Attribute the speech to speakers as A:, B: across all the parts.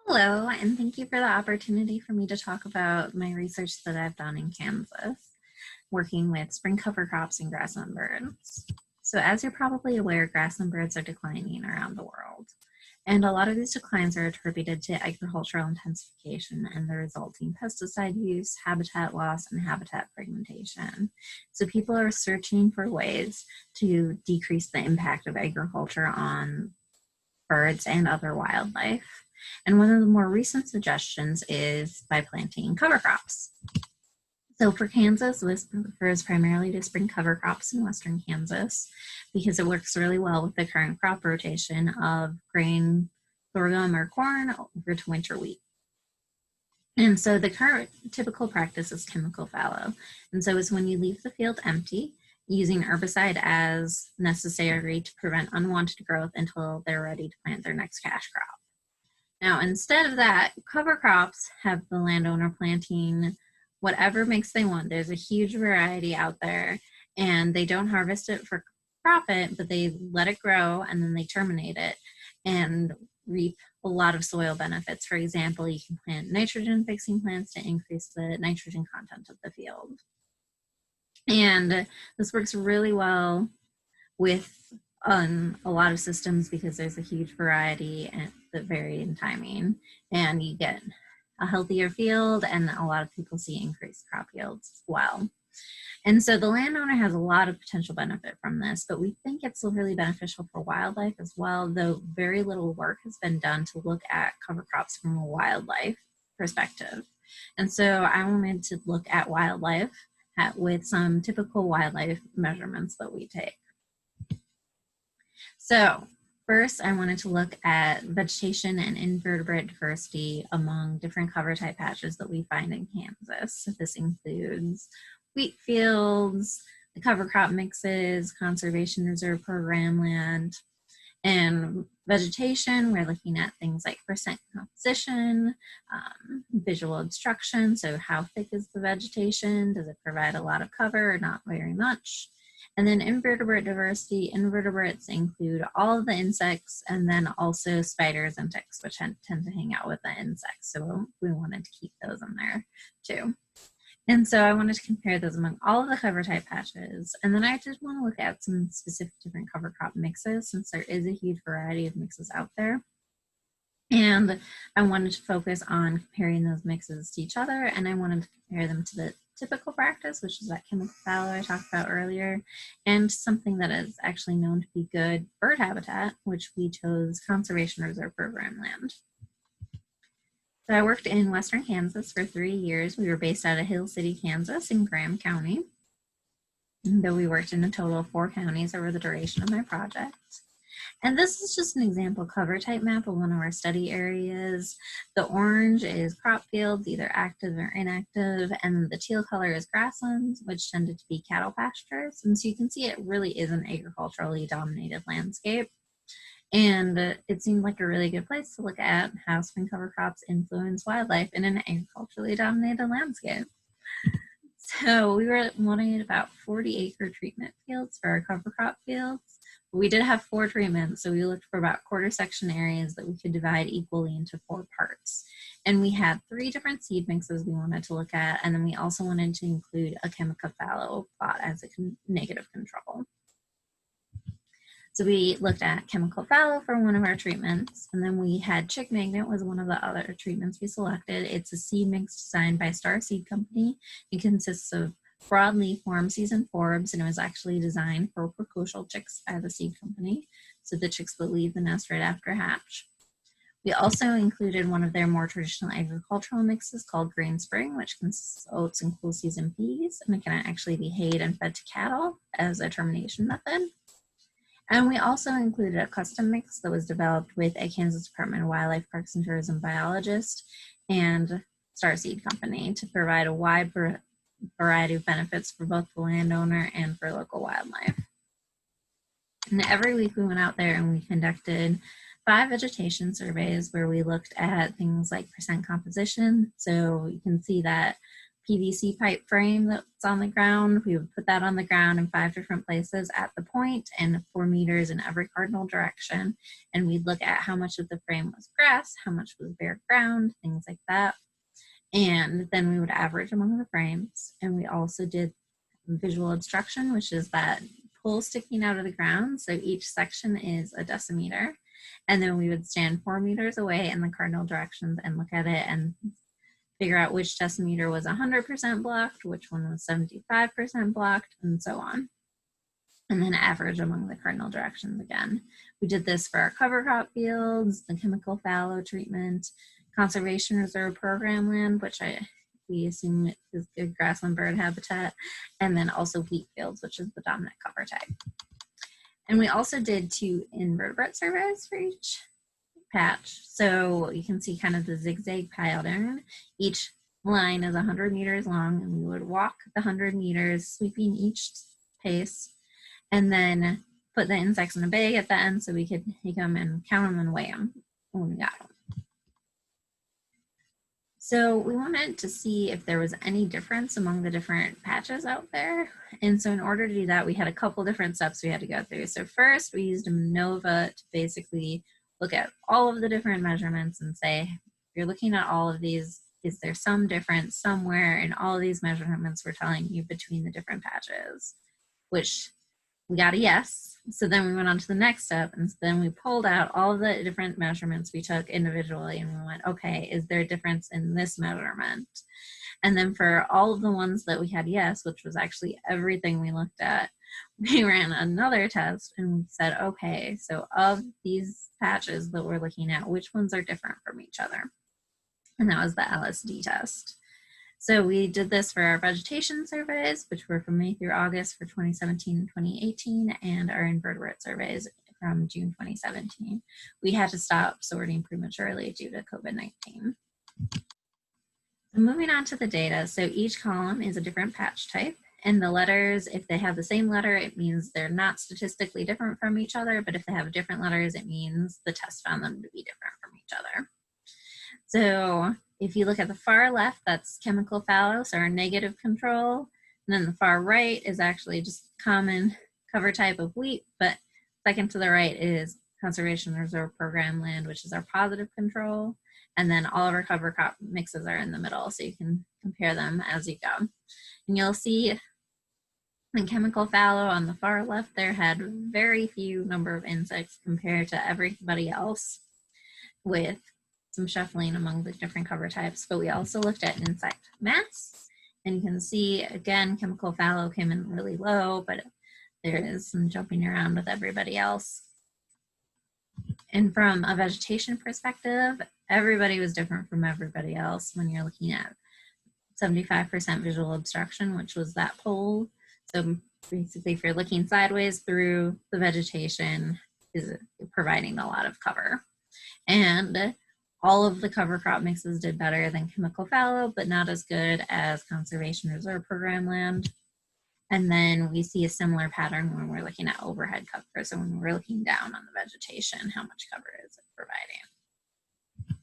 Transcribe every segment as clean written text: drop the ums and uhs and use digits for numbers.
A: Hello, and thank you for the opportunity for me to talk about my research that I've done in Kansas, working with spring cover crops and grassland birds. So as you're probably aware, grassland birds are declining around the world. And a lot of these declines are attributed to agricultural intensification and the resulting pesticide use, habitat loss, and habitat fragmentation. So people are searching for ways to decrease the impact of agriculture on birds and other wildlife. And one of the more recent suggestions is by planting cover crops. So for Kansas, this refers primarily to spring cover crops in western Kansas because it works really well with the current crop rotation of grain, sorghum, or corn over to winter wheat. And so the current typical practice is chemical fallow. And so it's when you leave the field empty, using herbicide as necessary to prevent unwanted growth until they're ready to plant their next cash crop. Now, instead of that, cover crops have the landowner planting whatever mix they want. There's a huge variety out there, and they don't harvest it for profit, but they let it grow and then they terminate it and reap a lot of soil benefits. For example, you can plant nitrogen fixing plants to increase the nitrogen content of the field. And this works really well with a lot of systems because there's a huge variety and that vary in timing, and you get a healthier field, and a lot of people see increased crop yields as well. And so the landowner has a lot of potential benefit from this, but we think it's really beneficial for wildlife as well, though very little work has been done to look at cover crops from a wildlife perspective. And so I wanted to look at wildlife with some typical wildlife measurements that we take. So first, I wanted to look at vegetation and invertebrate diversity among different cover type patches that we find in Kansas. So this includes wheat fields, the cover crop mixes, conservation reserve program land, and vegetation. We're looking at things like percent composition, visual obstruction. So how thick is the vegetation? Does it provide a lot of cover or not very much? And then invertebrate diversity, invertebrates include all of the insects and then also spiders and ticks, which tend to hang out with the insects. So we wanted to keep those in there too. And so I wanted to compare those among all of the cover type patches. And then I did want to look at some specific different cover crop mixes since there is a huge variety of mixes out there. And I wanted to focus on comparing those mixes to each other, and I wanted to compare them to the typical practice, which is that chemical fallow I talked about earlier, and something that is actually known to be good bird habitat, which we chose conservation reserve program land. So I worked in western Kansas for 3 years. We were based out of Hill City, Kansas in Graham County, though we worked in a total of 4 counties over the duration of my project. And this is just an example cover type map of one of our study areas. The orange is crop fields, either active or inactive, and the teal color is grasslands, which tended to be cattle pastures. And so you can see it really is an agriculturally dominated landscape. And it seemed like a really good place to look at how spring cover crops influence wildlife in an agriculturally dominated landscape. So we were wanting about 40-acre treatment fields for our cover crop fields. We did have 4 treatments, so we looked for about quarter section areas that we could divide equally into 4 parts. And we had 3 different seed mixes we wanted to look at, and then we also wanted to include a chemical fallow plot as a negative control. So we looked at chemical fallow for one of our treatments, and then we had chick magnet was one of the other treatments we selected. It's a seed mix designed by Star Seed Company. It consists of broadleaf warm season forbs, and it was actually designed for precocial chicks by the seed company, so the chicks will leave the nest right after hatch. We also included one of their more traditional agricultural mixes called GreenSpring, which consists of oats and cool season peas, and it can actually be hayed and fed to cattle as a termination method. And we also included a custom mix that was developed with a Kansas Department of Wildlife, Parks and Tourism biologist and Star Seed Company to provide a wide variety of benefits for both the landowner and for local wildlife. And every week we went out there and we conducted 5 vegetation surveys where we looked at things like percent composition. So you can see that PVC pipe frame that's on the ground. We would put that on the ground in 5 different places at the point and 4 meters in every cardinal direction. And we'd look at how much of the frame was grass, how much was bare ground, things like that. And then we would average among the frames. And we also did visual obstruction, which is that pole sticking out of the ground. So each section is a decimeter. And then we would stand 4 meters away in the cardinal directions and look at it and figure out which decimeter was 100% blocked, which one was 75% blocked, and so on. And then average among the cardinal directions again. We did this for our cover crop fields, the chemical fallow treatment, conservation reserve program land, which we assume is good grassland bird habitat, and then also wheat fields, which is the dominant cover type. And we also did 2 invertebrate surveys for each patch. So you can see kind of the zigzag pattern. Each line is 100 meters long, and we would walk the 100 meters, sweeping each pace, and then put the insects in a bag at the end so we could take them and count them and weigh them when we got them. So we wanted to see if there was any difference among the different patches out there. And so in order to do that, we had a couple different steps we had to go through. So first, we used a MANOVA to basically look at all of the different measurements and say, if you're looking at all of these, is there some difference somewhere in all of these measurements we're telling you between the different patches? Which we got a yes. So then we went on to the next step, and so then we pulled out all of the different measurements we took individually, and we went, okay, is there a difference in this measurement? And then for all of the ones that we had yes, which was actually everything we looked at, we ran another test and we said, okay, so of these patches that we're looking at, which ones are different from each other? And that was the LSD test. So we did this for our vegetation surveys, which were from May through August for 2017 and 2018, and our invertebrate surveys from June 2017. We had to stop sorting prematurely due to COVID-19. Moving on to the data, so each column is a different patch type, and the letters, if they have the same letter, it means they're not statistically different from each other, but if they have different letters, it means the test found them to be different from each other. So if you look at the far left, that's chemical fallow, so our negative control. And then the far right is actually just common cover type of wheat, but second to the right is conservation reserve program land, which is our positive control. And then all of our cover crop mixes are in the middle, so you can compare them as you go. And you'll see the chemical fallow on the far left there had very few number of insects compared to everybody else, with some shuffling among the different cover types, but we also looked at insect mass, and you can see again chemical fallow came in really low, but there is some jumping around with everybody else. And from a vegetation perspective, everybody was different from everybody else when you're looking at 75% visual obstruction, which was that pole. So basically if you're looking sideways through the vegetation, is providing a lot of cover. And all of the cover crop mixes did better than chemical fallow, but not as good as conservation reserve program land. And then we see a similar pattern when we're looking at overhead cover. So when we're looking down on the vegetation, how much cover is it providing?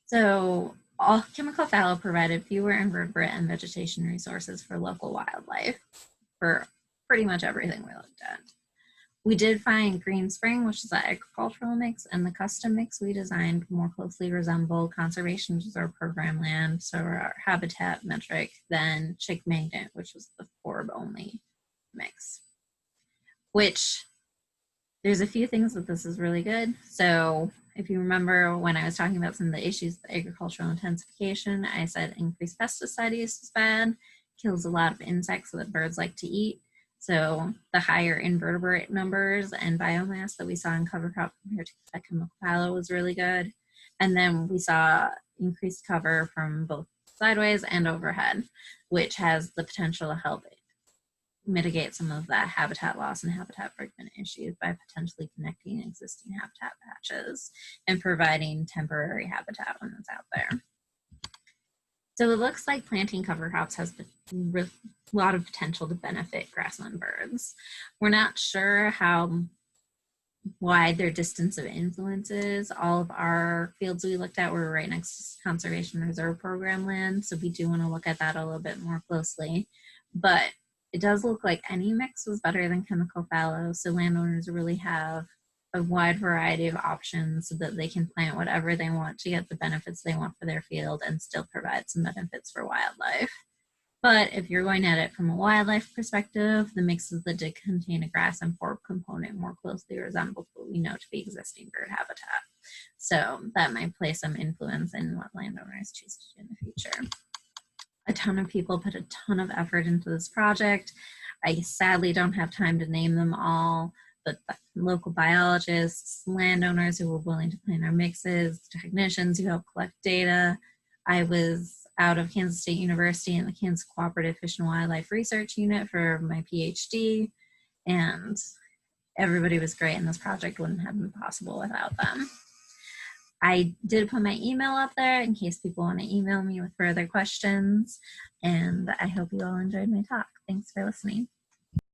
A: So all chemical fallow provided fewer invertebrate and vegetation resources for local wildlife for pretty much everything we looked at. We did find GreenSpring, which is the agricultural mix, and the custom mix we designed more closely resemble conservation reserve program land, so our habitat metric, than chick magnet, which was the forb only mix. Which there's a few things that this is really good. So if you remember when I was talking about some of the issues with agricultural intensification, I said increased pesticide use is bad, kills a lot of insects that birds like to eat. So the higher invertebrate numbers and biomass that we saw in cover crop compared to chemical fallow was really good. And then we saw increased cover from both sideways and overhead, which has the potential to help mitigate some of that habitat loss and habitat fragment issues by potentially connecting existing habitat patches and providing temporary habitat when it's out there. So it looks like planting cover crops has a lot of potential to benefit grassland birds. We're not sure how wide their distance of influence is. All of our fields we looked at were right next to Conservation Reserve Program land, so we do want to look at that a little bit more closely. But it does look like any mix was better than chemical fallow, so landowners really have a wide variety of options so that they can plant whatever they want to get the benefits they want for their field and still provide some benefits for wildlife. But if you're going at it from a wildlife perspective, the mixes that did contain a grass and forb component more closely resembled what we know to be existing bird habitat. So that might play some influence in what landowners choose to do in the future. A ton of people put a ton of effort into this project. I sadly don't have time to name them all, but local biologists, landowners who were willing to plant our mixes, technicians who helped collect data. I was out of Kansas State University in the Kansas Cooperative Fish and Wildlife Research Unit for my PhD, and everybody was great, and this project wouldn't have been possible without them. I did put my email up there in case people want to email me with further questions, and I hope you all enjoyed my talk. Thanks for listening.